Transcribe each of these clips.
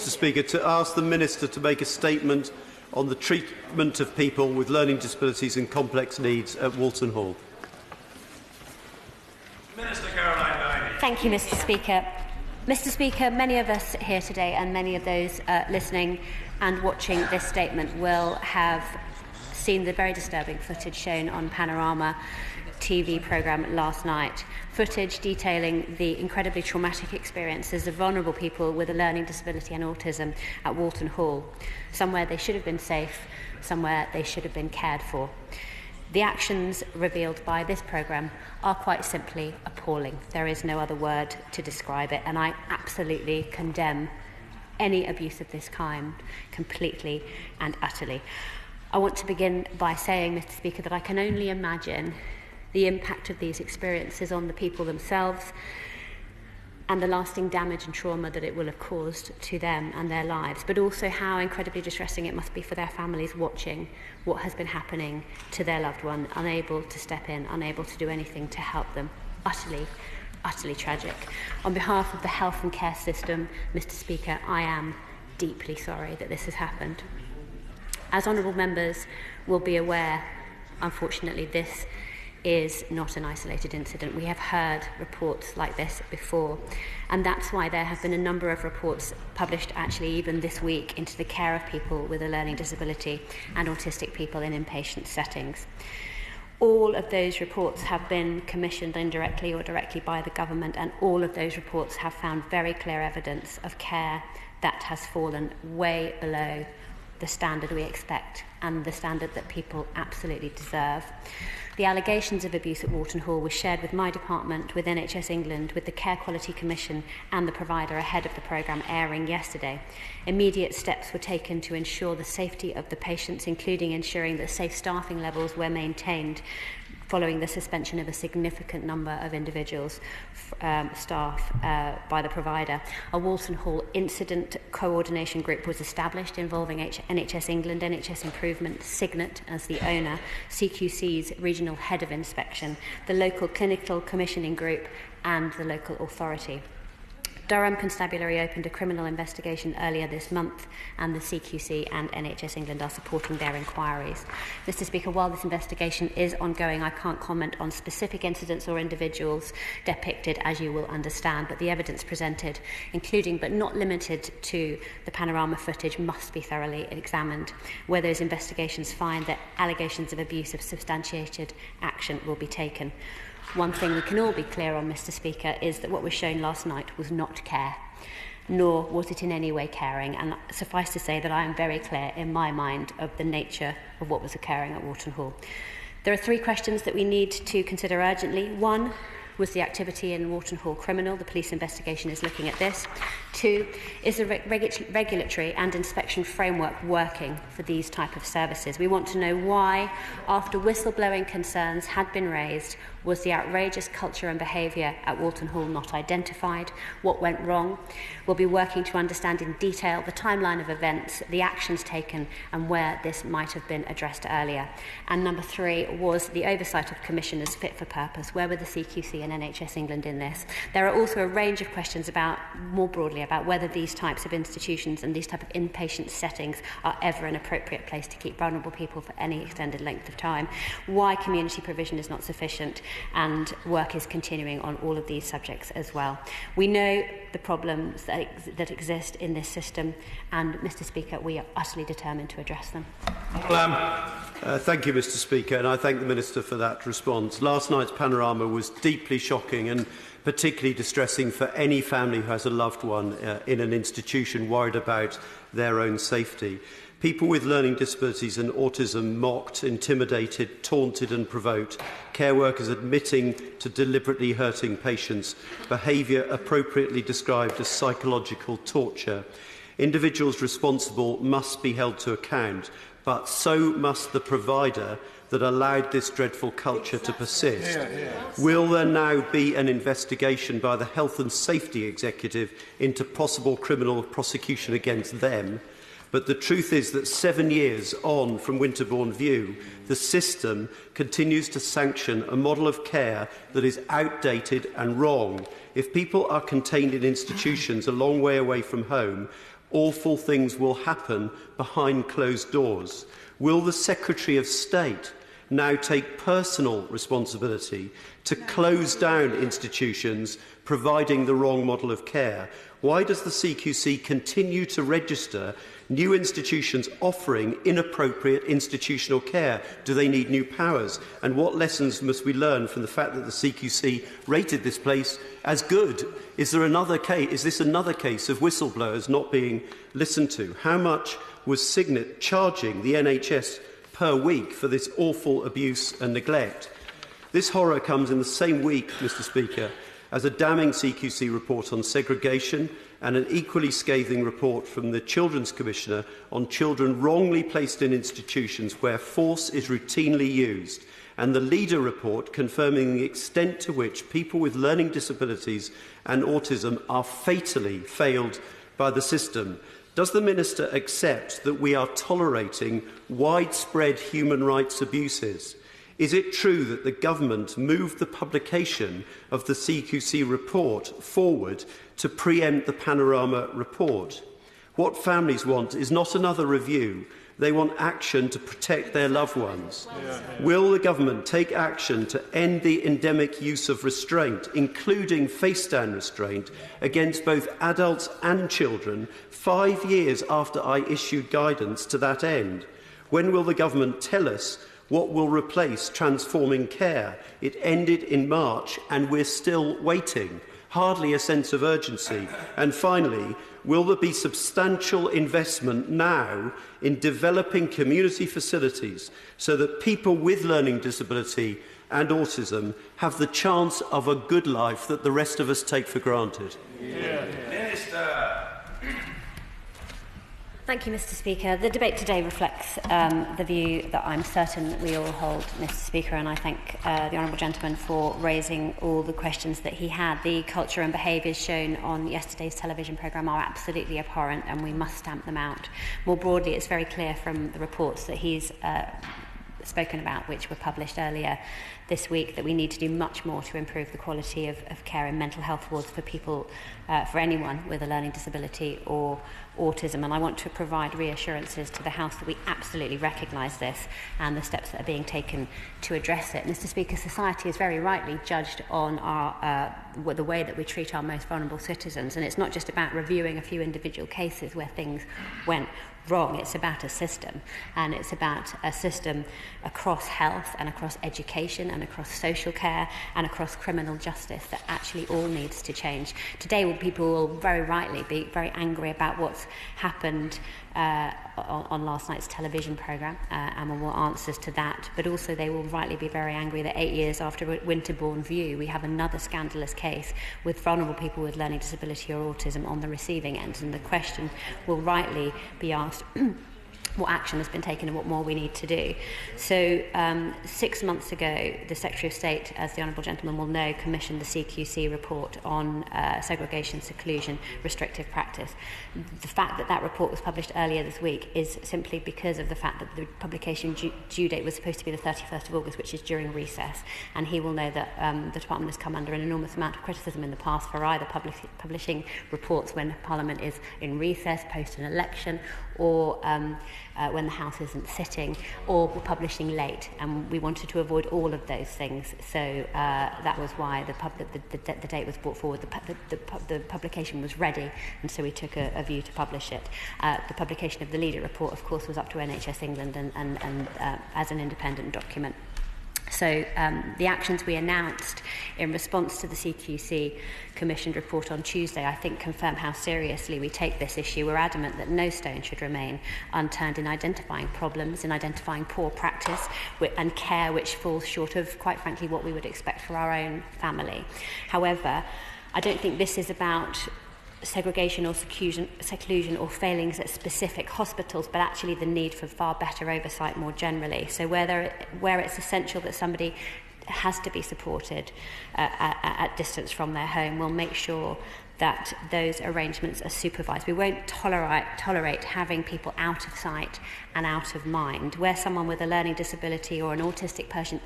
Mr. Speaker, to ask the Minister to make a statement on the treatment of people with learning disabilities and complex needs at Walton Hall. Minister Caroline Diney. Thank you, Mr. Speaker. Mr. Speaker, many of us here today and many of those listening and watching this statement will have seen the very disturbing footage shown on Panorama TV programme last night. Footage detailing the incredibly traumatic experiences of vulnerable people with a learning disability and autism at Walton Hall, somewhere they should have been safe, somewhere they should have been cared for. The actions revealed by this programme are quite simply appalling. There is no other word to describe it, and I absolutely condemn any abuse of this kind completely and utterly. I want to begin by saying, Mr. Speaker, that I can only imagine the impact of these experiences on the people themselves and the lasting damage and trauma that it will have caused to them and their lives, but also how incredibly distressing it must be for their families watching what has been happening to their loved one, unable to step in, unable to do anything to help them. Utterly tragic. On behalf of the health and care system, Mr. Speaker, I am deeply sorry that this has happened. As honourable members will be aware, unfortunately, this is not an isolated incident. We have heard reports like this before, and that's why there have been a number of reports published actually even this week into the care of people with a learning disability and autistic people in inpatient settings. All of those reports have been commissioned indirectly or directly by the government, and all of those reports have found very clear evidence of care that has fallen way below the standard we expect and the standard that people absolutely deserve. The allegations of abuse at Walton Hall were shared with my department, with NHS England, with the Care Quality Commission and the provider ahead of the programme airing yesterday. Immediate steps were taken to ensure the safety of the patients, including ensuring that safe staffing levels were maintained following the suspension of a significant number of individuals, staff, by the provider. A Walton Hall incident coordination group was established involving NHS England, NHS Improvement, Signet as the owner, CQC's regional head of inspection, the local clinical commissioning group and the local authority. Durham Constabulary opened a criminal investigation earlier this month, and the CQC and NHS England are supporting their inquiries. Mr. Speaker, while this investigation is ongoing, I can't comment on specific incidents or individuals depicted, as you will understand, but the evidence presented, including but not limited to the panorama footage, must be thoroughly examined. Where those investigations find that allegations of abuse of substantiated action will be taken. One thing we can all be clear on, Mr. Speaker, is that what was shown last night was not care, nor was it in any way caring. And suffice to say that I am very clear in my mind of the nature of what was occurring at Walton Hall. There are three questions that we need to consider urgently. One, was the activity in Walton Hall criminal? The police investigation is looking at this. Two, is the regulatory and inspection framework working for these type of services? We want to know why, after whistleblowing concerns had been raised, was the outrageous culture and behaviour at Walton Hall not identified? What went wrong? We'll be working to understand in detail the timeline of events, the actions taken and where this might have been addressed earlier. And number three, was the oversight of commissioners fit for purpose? Where were the CQC and NHS England in this? There are also a range of questions about, more broadly, about whether these types of institutions and these type of inpatient settings are ever an appropriate place to keep vulnerable people for any extended length of time, why community provision is not sufficient, and work is continuing on all of these subjects as well. We know the problems that exist in this system, and, Mr. Speaker, we are utterly determined to address them. Thank you, Mr. Speaker, and I thank the Minister for that response. Last night's panorama was deeply shocking and particularly distressing for any family who has a loved one in an institution worried about their own safety. People with learning disabilities and autism mocked, intimidated, taunted and provoked, care workers admitting to deliberately hurting patients, behaviour appropriately described as psychological torture. Individuals responsible must be held to account, but so must the provider that allowed this dreadful culture to persist. Will there now be an investigation by the Health and Safety Executive into possible criminal prosecution against them? But the truth is that 7 years on from Winterbourne View, the system continues to sanction a model of care that is outdated and wrong. If people are contained in institutions a long way away from home, awful things will happen behind closed doors? Will the Secretary of State now take personal responsibility to close down institutions providing the wrong model of care? Why does the CQC continue to register new institutions offering inappropriate institutional care? Do they need new powers? And what lessons must we learn from the fact that the CQC rated this place as good? Is this another case of whistleblowers not being listened to? How much was Signet charging the NHS per week for this awful abuse and neglect? This horror comes in the same week, Mr. Speaker, as a damning CQC report on segregation and an equally scathing report from the Children's Commissioner on children wrongly placed in institutions where force is routinely used, and the Leader report confirming the extent to which people with learning disabilities and autism are fatally failed by the system. Does the Minister accept that we are tolerating widespread human rights abuses? Is it true that the government moved the publication of the CQC report forward to preempt the Panorama report? What families want is not another review. They want action to protect their loved ones. Will the government take action to end the endemic use of restraint, including face-down restraint, against both adults and children 5 years after I issued guidance to that end? When will the government tell us what will replace transforming care? It ended in March and we're still waiting. Hardly a sense of urgency. And finally, will there be substantial investment now in developing community facilities so that people with learning disability and autism have the chance of a good life that the rest of us take for granted? Minister. Thank you, Mr. Speaker. The debate today reflects the view that I'm certain we all hold, Mr. Speaker, and I thank the honourable gentleman for raising all the questions that he had. The culture and behaviours shown on yesterday's television programme are absolutely abhorrent, and we must stamp them out. More broadly, it's very clear from the reports that he's spoken about, which were published earlier this week, that we need to do much more to improve the quality of care in mental health wards for people, for anyone with a learning disability or autism. And I want to provide reassurances to the House that we absolutely recognise this and the steps that are being taken to address it. Mr. Speaker, society is very rightly judged on the way that we treat our most vulnerable citizens, and it's not just about reviewing a few individual cases where things went wrong. It's about a system, and it's about a system across health and across education and across social care and across criminal justice that actually all needs to change. Today, people will very rightly be very angry about what's happened on last night's television programme, and we want answers to that, but also they will rightly be very angry that 8 years after Winterbourne View we have another scandalous case with vulnerable people with learning disability or autism on the receiving end, and the question will rightly be asked what action has been taken and what more we need to do. So 6 months ago, the Secretary of State, as the honourable gentleman will know, commissioned the CQC report on segregation, seclusion, restrictive practice. The fact that that report was published earlier this week is simply because of the fact that the publication due date was supposed to be the 31st of August, which is during recess. And he will know that the Department has come under an enormous amount of criticism in the past for either publishing reports when Parliament is in recess, post an election, or when the House isn't sitting, or publishing late, and we wanted to avoid all of those things. So that was why the date was brought forward. The publication was ready, and so we took a view to publish it. The publication of the Leader report, of course, was up to NHS England and as an independent document. So the actions we announced in response to the CQC commissioned report on Tuesday, I think, confirm how seriously we take this issue. We're adamant that no stone should remain unturned in identifying problems, in identifying poor practice and care which falls short of, quite frankly, what we would expect for our own family. However, I don't think this is about segregation or seclusion or failings at specific hospitals, but actually the need for far better oversight more generally. So where it's essential that somebody has to be supported at distance from their home, we'll make sure that those arrangements are supervised. We won't tolerate having people out of sight and out of mind. Where someone with a learning disability or an autistic person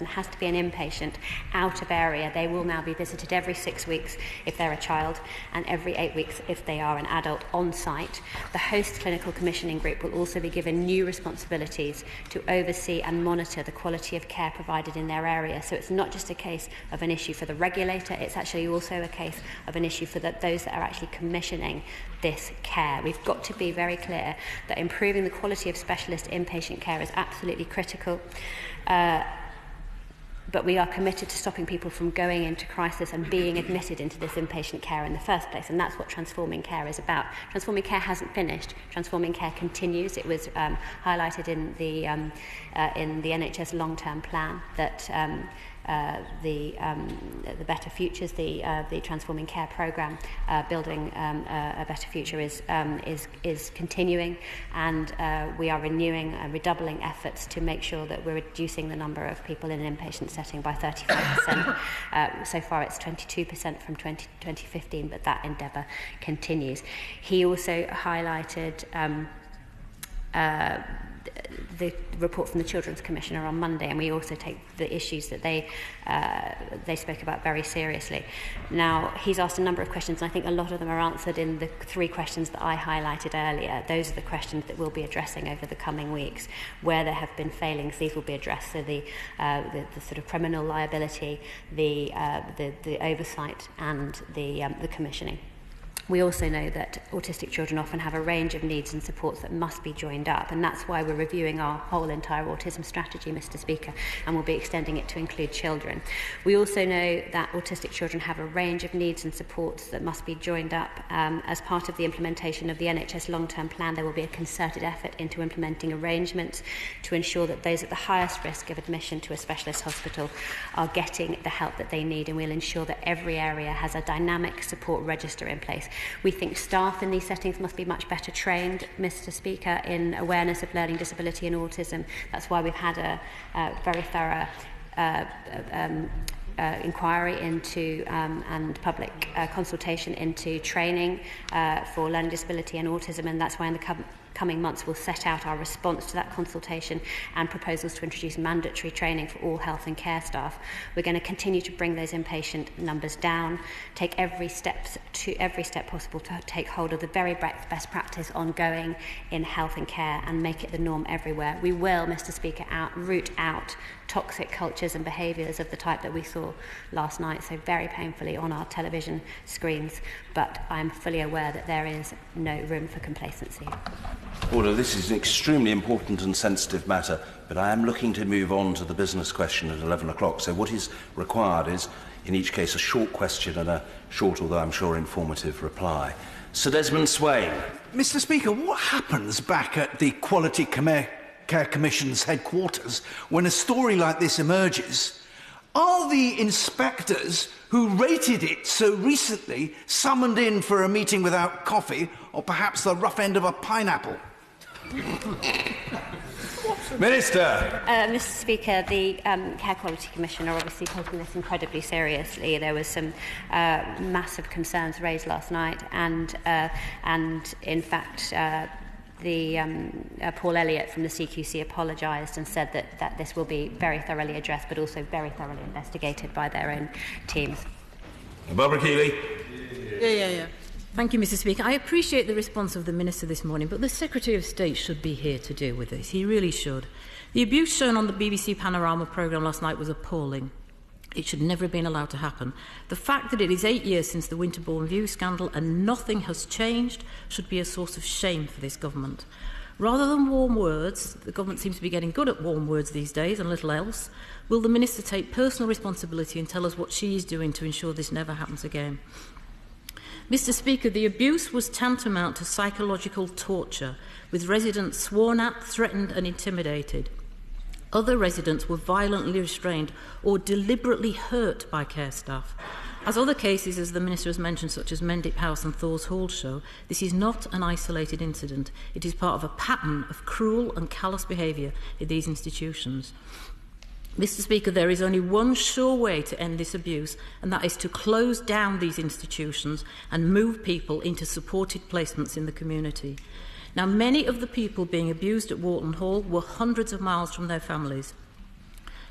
has to be an inpatient out of area, they will now be visited every 6 weeks if they're a child and every 8 weeks if they are an adult on site. The host clinical commissioning group will also be given new responsibilities to oversee and monitor the quality of care provided in their area. So it's not just a case of an issue for the regulator, it's actually also a case of an issue for those that are actually commissioning this care. We've got to be very clear that improving the quality of specialist inpatient care is absolutely critical. But we are committed to stopping people from going into crisis and being admitted into this inpatient care in the first place, and that's what transforming care is about. Transforming care hasn't finished. Transforming care continues. It was highlighted in the NHS long-term plan that the Better Futures, the Transforming Care programme, building a better future is continuing, and we are renewing and redoubling efforts to make sure that we're reducing the number of people in an inpatient setting by 35%. So far it's 22% from 2015, but that endeavour continues. He also highlighted the report from the Children's Commissioner on Monday, and we also take the issues that they spoke about very seriously. Now, he's asked a number of questions, and I think a lot of them are answered in the 3 questions that I highlighted earlier. Those are the questions that we'll be addressing over the coming weeks. Where there have been failings, these will be addressed. So the sort of criminal liability, the oversight, and the commissioning. We also know that autistic children often have a range of needs and supports that must be joined up, and that's why we're reviewing our whole entire autism strategy, Mr. Speaker, and we'll be extending it to include children. We also know that autistic children have a range of needs and supports that must be joined up. As part of the implementation of the NHS long-term plan, there will be a concerted effort into implementing arrangements to ensure that those at the highest risk of admission to a specialist hospital are getting the help that they need, and we'll ensure that every area has a dynamic support register in place. We think staff in these settings must be much better trained, Mr. Speaker, in awareness of learning disability and autism. That's why we've had a very thorough inquiry into and public consultation into training for learning disability and autism, and that's why in the coming months we'll set out our response to that consultation and proposals to introduce mandatory training for all health and care staff. We're going to continue to bring those inpatient numbers down, take every step possible to take hold of the very best practice ongoing in health and care and make it the norm everywhere. We will, Mr. Speaker, root out toxic cultures and behaviours of the type that we saw last night, so very painfully on our television screens, but I'm fully aware that there is no room for complacency. Order. This is an extremely important and sensitive matter, but I am looking to move on to the business question at 11 o'clock, so what is required is, in each case, a short question and a short, although I'm sure informative, reply. Sir Desmond Swain. Mr. Speaker, what happens back at the Quality Care Commission's headquarters when a story like this emerges? Are the inspectors who rated it so recently summoned in for a meeting without coffee, or perhaps the rough end of a pineapple? Minister. Mr. Speaker, the Care Quality Commission are obviously taking this incredibly seriously. There was some massive concerns raised last night, and in fact, Paul Elliott from the CQC apologised and said that this will be very thoroughly addressed, but also very thoroughly investigated by their own teams. Barbara Keeley. Yeah. Thank you, Mr. Speaker. I appreciate the response of the Minister this morning, but the Secretary of State should be here to deal with this. He really should. The abuse shown on the BBC Panorama programme last night was appalling. It should never have been allowed to happen. The fact that it is 8 years since the Winterbourne View scandal and nothing has changed should be a source of shame for this government. Rather than warm words, the government seems to be getting good at warm words these days and little else, will the Minister take personal responsibility and tell us what she is doing to ensure this never happens again? Mr. Speaker, the abuse was tantamount to psychological torture, with residents sworn at, threatened and intimidated. Other residents were violently restrained or deliberately hurt by care staff. As other cases, as the Minister has mentioned, such as Mendip House and Thor's Hall show, this is not an isolated incident. It is part of a pattern of cruel and callous behaviour in these institutions. Mr. Speaker, there is only one sure way to end this abuse, and that is to close down these institutions and move people into supported placements in the community. Now, many of the people being abused at Walton Hall were hundreds of miles from their families.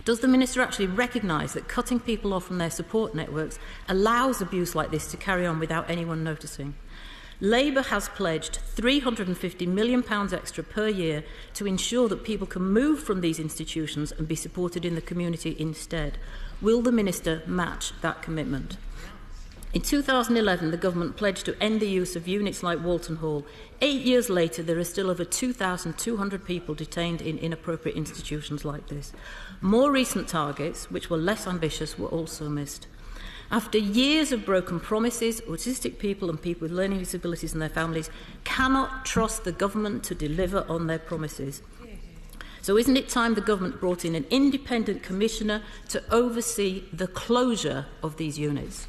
Does the Minister actually recognise that cutting people off from their support networks allows abuse like this to carry on without anyone noticing? Labour has pledged £350 million extra per year to ensure that people can move from these institutions and be supported in the community instead. Will the Minister match that commitment? In 2011, the Government pledged to end the use of units like Walton Hall. 8 years later, there are still over 2,200 people detained in inappropriate institutions like this. More recent targets, which were less ambitious, were also missed. After years of broken promises, autistic people and people with learning disabilities and their families cannot trust the Government to deliver on their promises. So isn't it time the Government brought in an independent commissioner to oversee the closure of these units?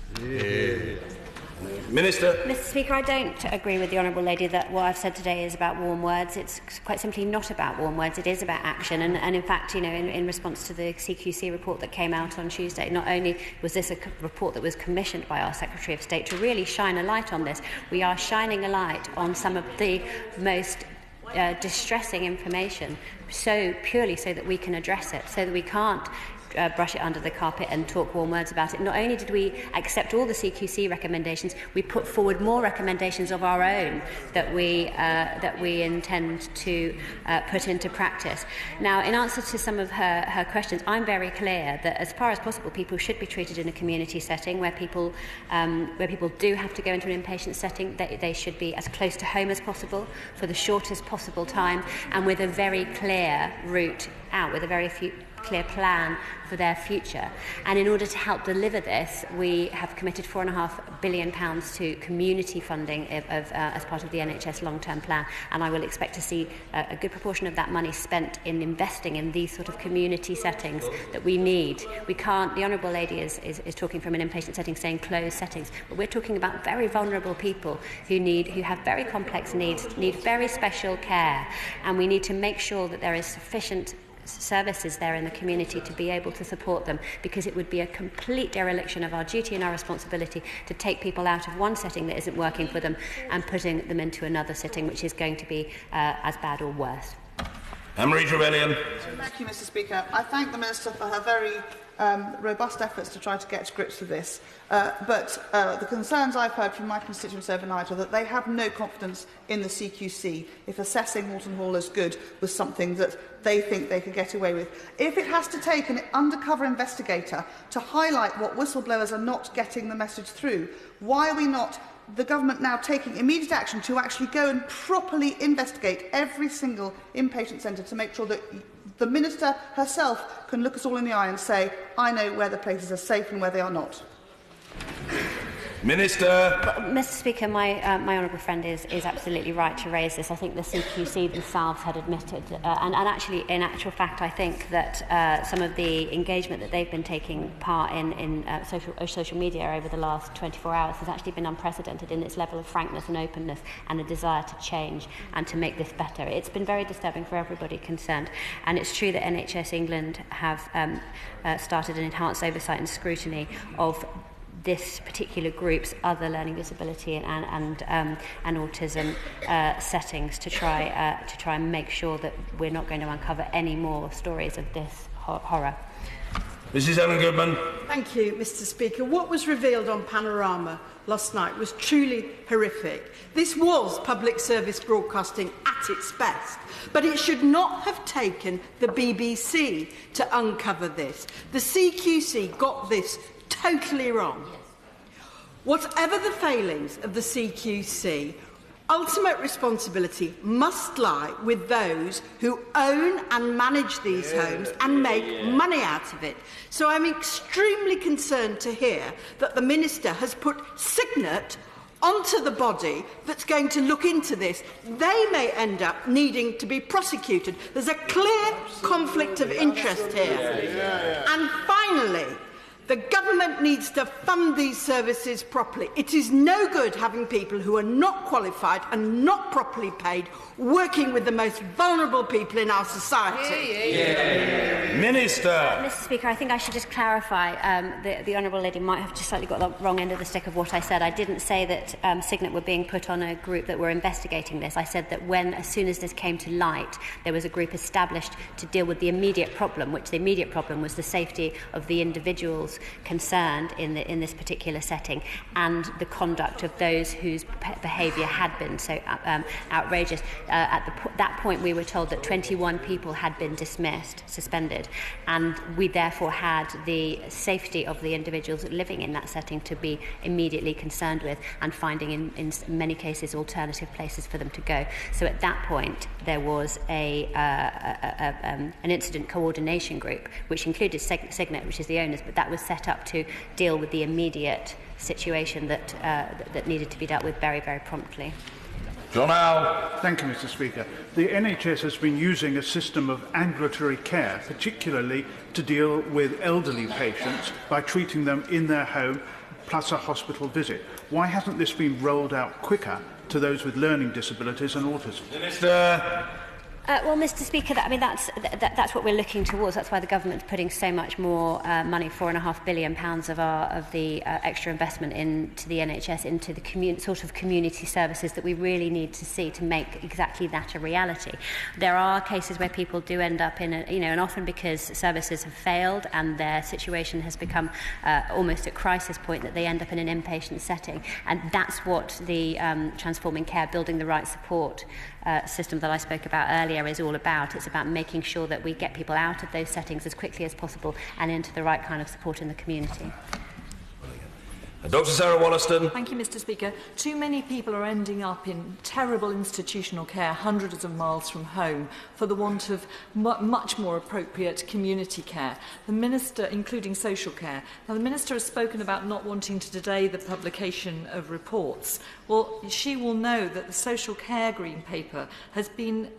Minister. Mr. Speaker, I don't agree with the Honourable Lady that what I've said today is about warm words. It's quite simply not about warm words. It is about action. And in fact, you know, in response to the CQC report that came out on Tuesday, not only was this a report that was commissioned by our Secretary of State to really shine a light on this, we are shining a light on some of the most distressing information, so purely so that we can address it, so that we can't brush it under the carpet and talk warm words about it. Not only did we accept all the CQC recommendations, we put forward more recommendations of our own that we intend to put into practice. Now, in answer to some of her questions, I'm very clear that as far as possible, people should be treated in a community setting where people do have to go into an inpatient setting. They should be as close to home as possible for the shortest possible time, and with a very clear route out, with a very clear plan for their future. And in order to help deliver this, we have committed £4.5 billion to community funding as part of the NHS long-term plan, and I will expect to see a good proportion of that money spent in investing in these sort of community settings that we need. We can't, the Honourable Lady is talking from an inpatient setting, saying closed settings, but we're talking about very vulnerable people who have very complex needs, need very special care, and we need to make sure that there is sufficient services there in the community to be able to support them, because it would be a complete dereliction of our duty and our responsibility to take people out of one setting that isn't working for them and putting them into another setting which is going to be as bad or worse. Anne-Marie Trevelyan. Thank you, Mr. Speaker. I thank the Minister for her very robust efforts to try to get to grips with this. But the concerns I've heard from my constituents overnight are that they have no confidence in the CQC if assessing Walton Hall as good was something that they think they could get away with. If it has to take an undercover investigator to highlight what whistleblowers are not getting the message through, why are we not, the Government, now taking immediate action to actually go and properly investigate every single inpatient centre to make sure that the Minister herself can look us all in the eye and say, I know where the places are safe and where they are not? Minister. Mr. Speaker, my honourable friend is absolutely right to raise this. I think the CQC themselves had admitted, and actually, in actual fact, I think that some of the engagement that they've been taking part in social media over the last 24 hours has actually been unprecedented in its level of frankness and openness and a desire to change and to make this better. It's been very disturbing for everybody concerned, and it's true that NHS England have started an enhanced oversight and scrutiny of this particular group's other learning disability and autism settings to try and make sure that we're not going to uncover any more stories of this horror. Mrs. Ellen Goodman. Thank you, Mr. Speaker. What was revealed on Panorama last night was truly horrific. This was public service broadcasting at its best, but it should not have taken the BBC to uncover this. The CQC got this totally wrong. Whatever the failings of the CQC, ultimate responsibility must lie with those who own and manage these homes and make money out of it. So I'm extremely concerned to hear that the Minister has put Signet onto the body that's going to look into this. They may end up needing to be prosecuted. There's a clear conflict of interest here. And finally, The government needs to fund these services properly. It is no good having people who are not qualified and not properly paid working with the most vulnerable people in our society. Minister! Mr. Speaker, I think I should just clarify. The Honourable Lady might have just slightly got the wrong end of the stick of what I said. I didn't say that Signet were being put on a group that were investigating this. I said that as soon as this came to light, there was a group established to deal with the immediate problem, which the immediate problem was the safety of the individuals concerned in this particular setting and the conduct of those whose behaviour had been so outrageous. At that point, we were told that 21 people had been dismissed, suspended, and we therefore had the safety of the individuals living in that setting to be immediately concerned with and finding in many cases alternative places for them to go. So at that point, there was an incident coordination group, which included Signet, which is the owners, but that was set up to deal with the immediate situation that needed to be dealt with very, very promptly. John Howe. Thank you, Mr. Speaker. The NHS has been using a system of ambulatory care, particularly to deal with elderly patients by treating them in their home plus a hospital visit. Why hasn't this been rolled out quicker to those with learning disabilities and autism? Minister. Well, Mr. Speaker, that's what we're looking towards. That's why the government's putting so much more money, £4.5 billion of the extra investment into the NHS, into the sort of community services that we really need to see to make exactly that a reality. There are cases where people do end up in and often because services have failed and their situation has become almost at crisis point, that they end up in an inpatient setting. And that's what the Transforming Care, Building the Right Support system that I spoke about earlier is all about. It's about making sure that we get people out of those settings as quickly as possible and into the right kind of support in the community. Dr. Sarah Wollaston. Thank you, Mr. Speaker. Too many people are ending up in terrible institutional care hundreds of miles from home for the want of much more appropriate community care. The Minister, including social care. Now, the Minister has spoken about not wanting to delay the publication of reports. Well, she will know that the Social Care Green Paper has been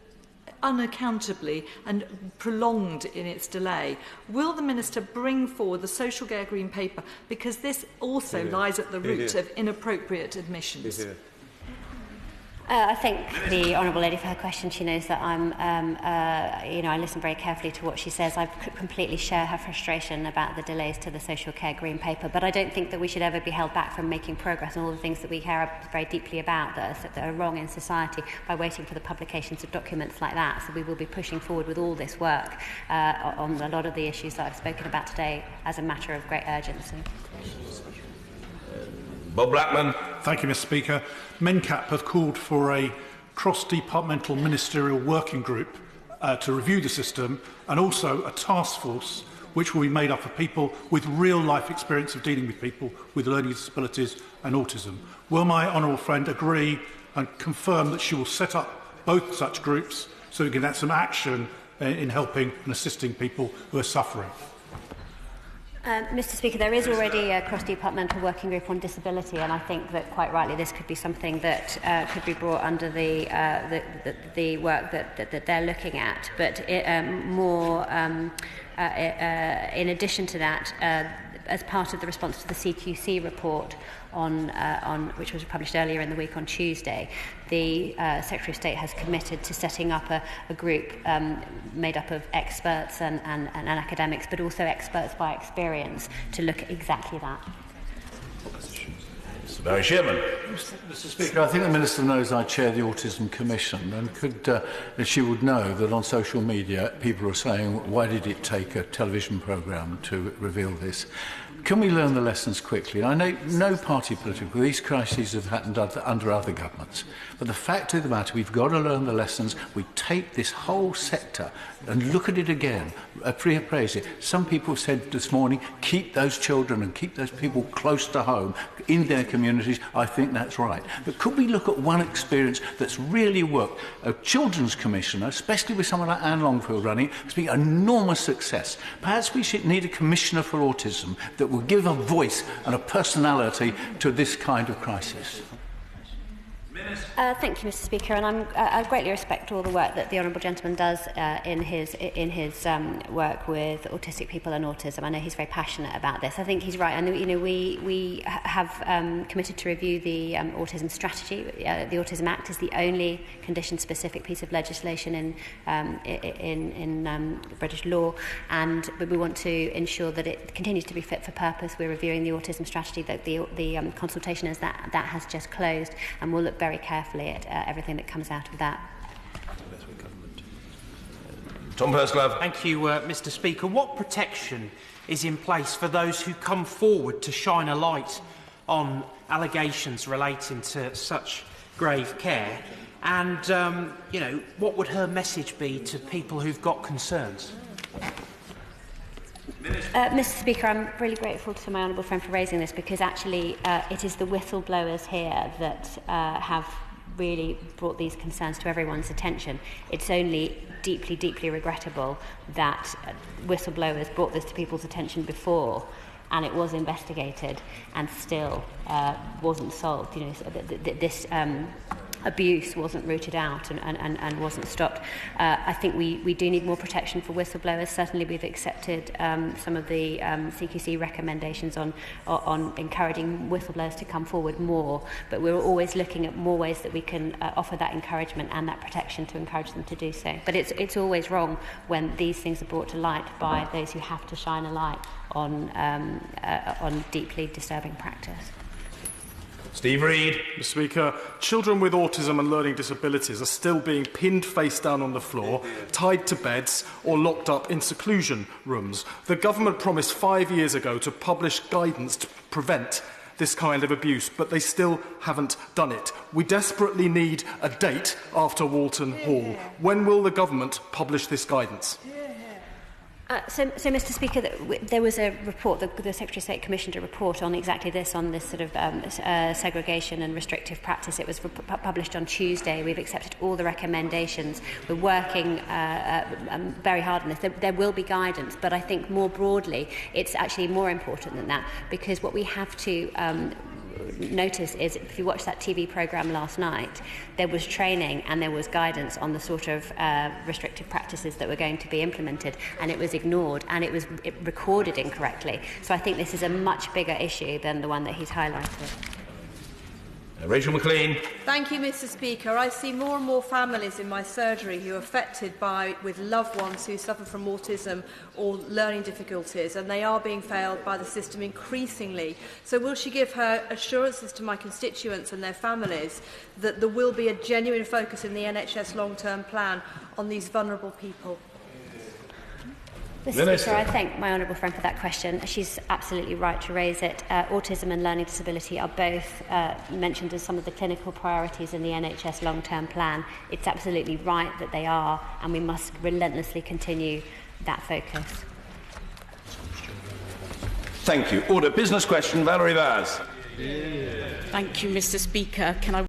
unaccountably and prolonged in its delay. Will the Minister bring forward the Social Care Green Paper, because this also lies at the root of inappropriate admissions? I thank the Honourable Lady for her question. She knows that I listen very carefully to what she says. I completely share her frustration about the delays to the Social Care Green Paper, but I don't think that we should ever be held back from making progress on all the things that we care very deeply about that are wrong in society by waiting for the publications of documents like that. So we will be pushing forward with all this work on a lot of the issues that I've spoken about today as a matter of great urgency. Bob Blackman. Thank you, Mr. Speaker. MENCAP have called for a cross-departmental ministerial working group to review the system, and also a task force which will be made up of people with real-life experience of dealing with people with learning disabilities and autism. Will my honourable friend agree and confirm that she will set up both such groups so we can have some action in helping and assisting people who are suffering? Mr. Speaker, there is already a cross-departmental working group on disability, and I think that quite rightly this could be something that could be brought under the work that they're looking at. But in addition to that, as part of the response to the CQC report which was published earlier in the week on Tuesday, the Secretary of State has committed to setting up a group made up of experts and academics, but also experts by experience, to look at exactly that. Mr. Barry Shearman. Mr. Speaker, I think the Minister knows I chair the Autism Commission, and she would know that on social media people are saying, why did it take a television programme to reveal this? Can we learn the lessons quickly? I know no party political. These crises have happened under other governments. But the fact of the matter, we've got to learn the lessons. We take this whole sector and look at it again, reappraise it. Some people said this morning, keep those children and keep those people close to home in their communities. I think that's right. But could we look at one experience that's really worked? A children's commissioner, especially with someone like Anne Longfield running, has been an enormous success. Perhaps we should need a commissioner for autism that will give a voice and a personality to this kind of crisis. Thank you, Mr. Speaker, and I greatly respect all the work that the honourable gentleman does in his work with autistic people and autism. I know he's very passionate about this. I think he's right. And we have committed to review the autism strategy. The Autism Act is the only condition-specific piece of legislation in British law, and we want to ensure that it continues to be fit for purpose. We're reviewing the autism strategy. That the consultation is that has just closed, and we'll look very carefully at everything that comes out of that. Tom Pursglove. Thank you, Mr. Speaker. What protection is in place for those who come forward to shine a light on allegations relating to such grave care? And, what would her message be to people who've got concerns? Mr. Speaker, I'm really grateful to my honourable friend for raising this, because actually it is the whistleblowers here that have really brought these concerns to everyone's attention. It's only deeply, deeply regrettable that whistleblowers brought this to people's attention before, and it was investigated and still wasn't solved. This abuse wasn't rooted out and wasn't stopped. I think we do need more protection for whistleblowers. Certainly we've accepted some of the CQC recommendations on encouraging whistleblowers to come forward more, but we're always looking at more ways that we can offer that encouragement and that protection to encourage them to do so. But it's always wrong when these things are brought to light by those who have to shine a light on deeply disturbing practice. Steve Reid. Mr. Speaker, children with autism and learning disabilities are still being pinned face down on the floor, tied to beds or locked up in seclusion rooms. The government promised 5 years ago to publish guidance to prevent this kind of abuse, but they still haven't done it. We desperately need a date after Walton Hall. When will the government publish this guidance? So, Mr. Speaker, there was a report, the Secretary of State commissioned a report on exactly this, on this sort of segregation and restrictive practice. It was published on Tuesday. We've accepted all the recommendations. We're working very hard on this. There will be guidance, but I think more broadly, it's actually more important than that, because what we have to notice is, if you watched that TV programme last night, there was training and there was guidance on the sort of restrictive practices that were going to be implemented, and it was ignored and it was recorded incorrectly. So I think this is a much bigger issue than the one that he's highlighted. Rachel McLean. Thank you, Mr. Speaker. I see more and more families in my surgery who are affected with loved ones who suffer from autism or learning difficulties, and they are being failed by the system increasingly. So will she give her assurances to my constituents and their families that there will be a genuine focus in the NHS long-term plan on these vulnerable people? Mr. Speaker, I thank my honourable friend for that question. She's absolutely right to raise it. Autism and learning disability are both mentioned as some of the clinical priorities in the NHS long-term plan. It's absolutely right that they are, and we must relentlessly continue that focus. Thank you. Order. Business question, Valerie Vaz. Thank you, Mr. Speaker. Can I